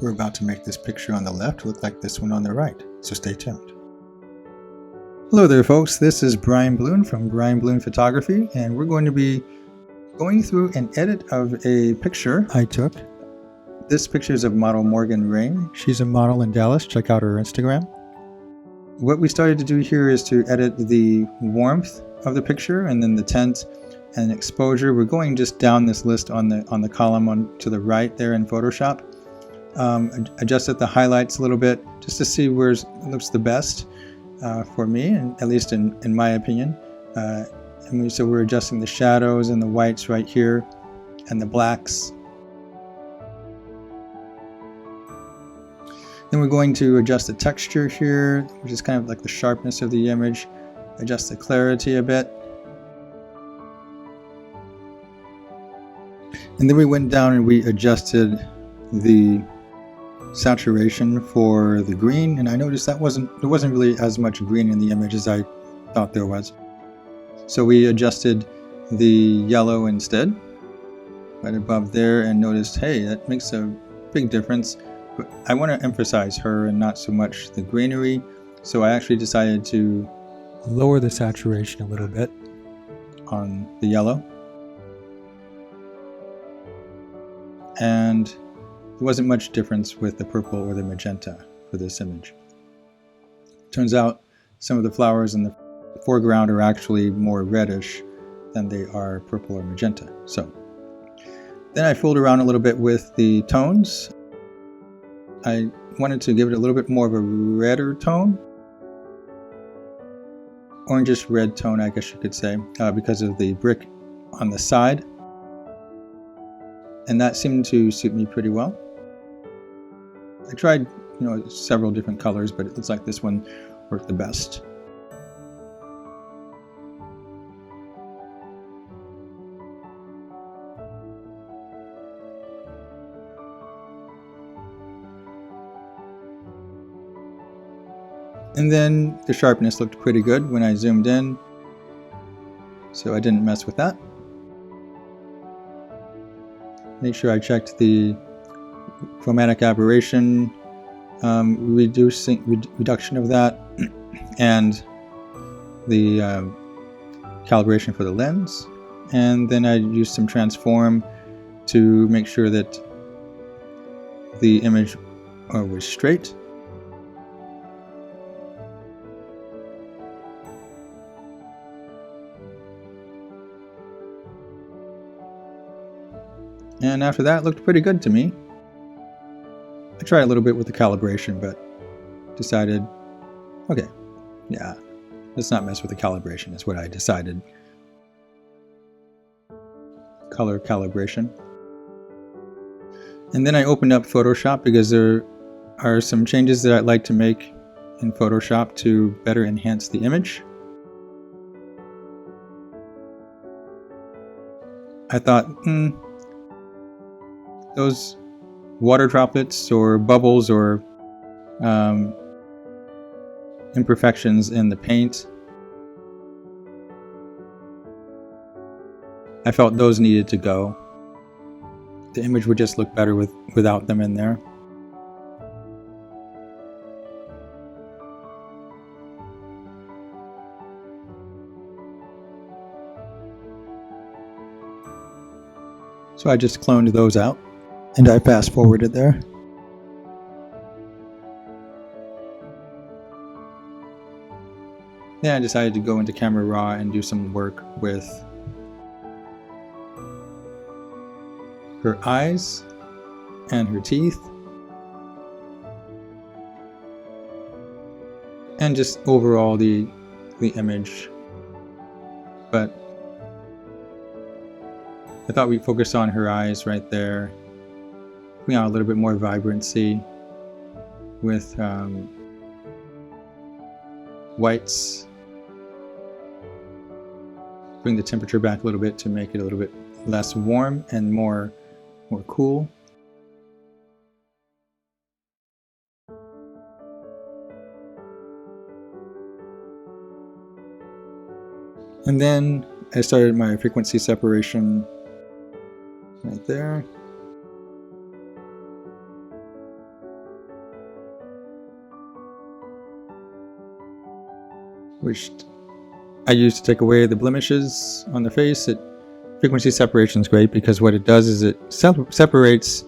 We're about to make this picture on the left look like this one on the right, so stay tuned. Hello there folks, this is Brian Bloom from Brian Bloom Photography, and we're going to be going through an edit of a picture I took. This picture is of model Morgan Rain. She's a model in Dallas. Check out her Instagram. What we started to do here is to edit the warmth of the picture and then the tint and exposure. We're going just down this list on the column to the right there in Photoshop. Adjusted the highlights a little bit just to see where it looks the best for me, and at least in my opinion. So we're adjusting the shadows and the whites right here and the blacks. Then we're going to adjust the texture here, which is kind of like the sharpness of the image. Adjust the clarity a bit. And then we went down and we adjusted the saturation for the green, and I noticed there wasn't really as much green in the image as I thought there was. So we adjusted the yellow instead, right above there, and noticed, hey, that makes a big difference. But I want to emphasize her and not so much the greenery, so I actually decided to lower the saturation a little bit on the yellow. And there wasn't much difference with the purple or the magenta for this image. Turns out some of the flowers in the foreground are actually more reddish than they are purple or magenta. So then I fooled around a little bit with the tones. I wanted to give it a little bit more of a redder tone. Orangish red tone, I guess you could say, because of the brick on the side. And that seemed to suit me pretty well. I tried, several different colors, but it looks like this one worked the best. And then the sharpness looked pretty good when I zoomed in, so I didn't mess with that. Make sure I checked the chromatic aberration, reduction of that, and the calibration for the lens. And then I used some transform to make sure that the image was straight. And after that, it looked pretty good to me. I tried a little bit with the calibration, but decided, okay, yeah, let's not mess with the calibration, is what I decided. Color calibration. And then I opened up Photoshop because there are some changes that I'd like to make in Photoshop to better enhance the image. I thought, those water droplets or bubbles or imperfections in the paint, I felt those needed to go. The image would just look better without them in there. So I just cloned those out. And I fast forwarded there. Then I decided to go into Camera Raw and do some work with her eyes and her teeth. And just overall the image. But I thought we'd focus on her eyes right there. Putting out a little bit more vibrancy with whites. Bring the temperature back a little bit to make it a little bit less warm and more cool. And then I started my frequency separation right there. which I use to take away the blemishes on the face. Frequency separation is great because what it does is it separates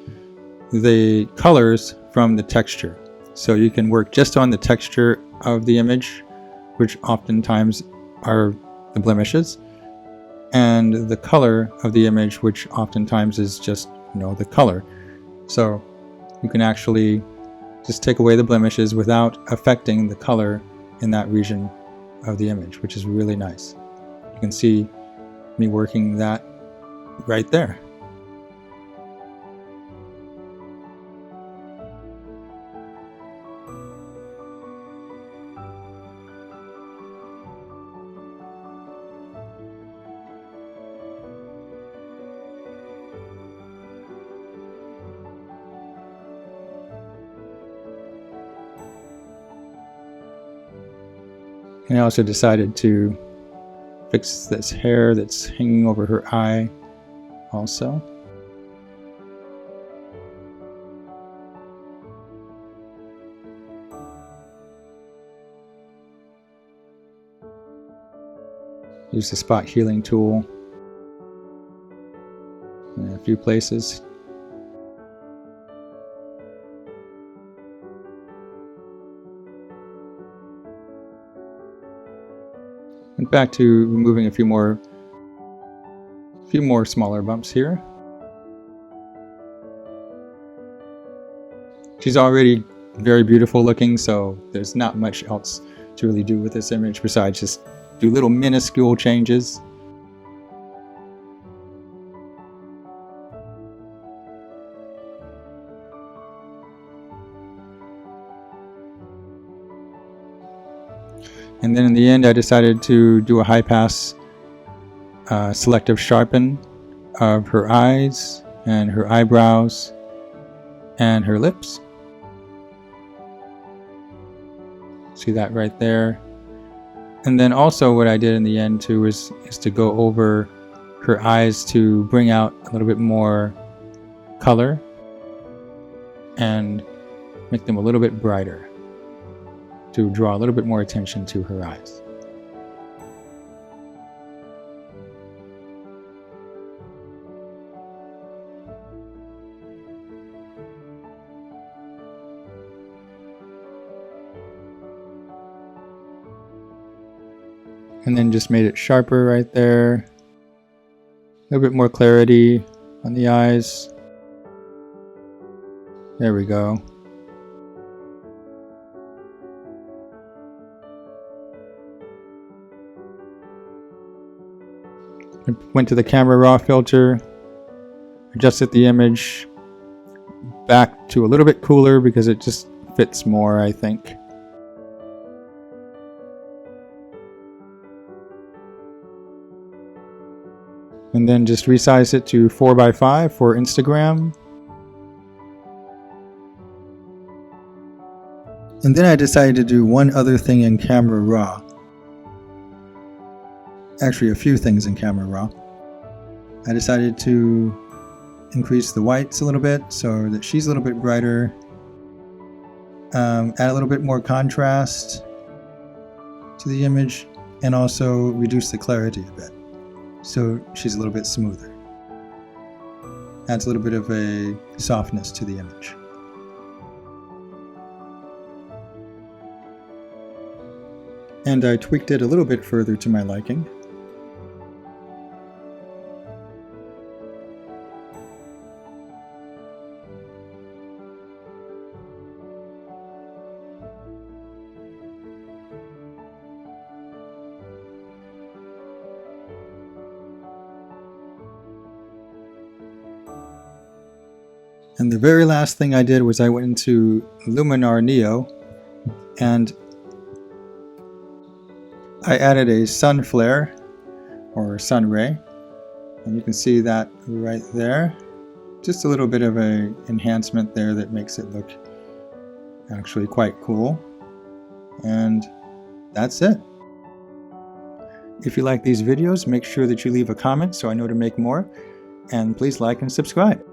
the colors from the texture. So you can work just on the texture of the image, which oftentimes are the blemishes, and the color of the image, which oftentimes is just, the color. So you can actually just take away the blemishes without affecting the color in that region of the image, which is really nice. You can see me working that right there. And I also decided to fix this hair that's hanging over her eye also. Use the spot healing tool in a few places. Went back to removing a few more smaller bumps here. She's already very beautiful looking, so there's not much else to really do with this image besides just do little minuscule changes. And then in the end, I decided to do a high pass selective sharpen of her eyes and her eyebrows and her lips. See that right there. And then also what I did in the end too is to go over her eyes to bring out a little bit more color and make them a little bit brighter, to draw a little bit more attention to her eyes. And then just made it sharper right there. A little bit more clarity on the eyes. There we go. I went to the camera raw filter, adjusted the image back to a little bit cooler because it just fits more, I think. And then just resize it to 4:5 for Instagram. And then I decided to do one other thing in camera raw. Actually, a few things in camera raw. I decided to increase the whites a little bit so that she's a little bit brighter. Add a little bit more contrast to the image, and also reduce the clarity a bit so she's a little bit smoother. Adds a little bit of a softness to the image. And I tweaked it a little bit further to my liking. And the very last thing I did was I went into Luminar Neo and I added a sun flare or sun ray, and you can see that right there. Just a little bit of an enhancement there that makes it look actually quite cool. And that's it. If you like these videos, make sure that you leave a comment so I know to make more, and please like and subscribe.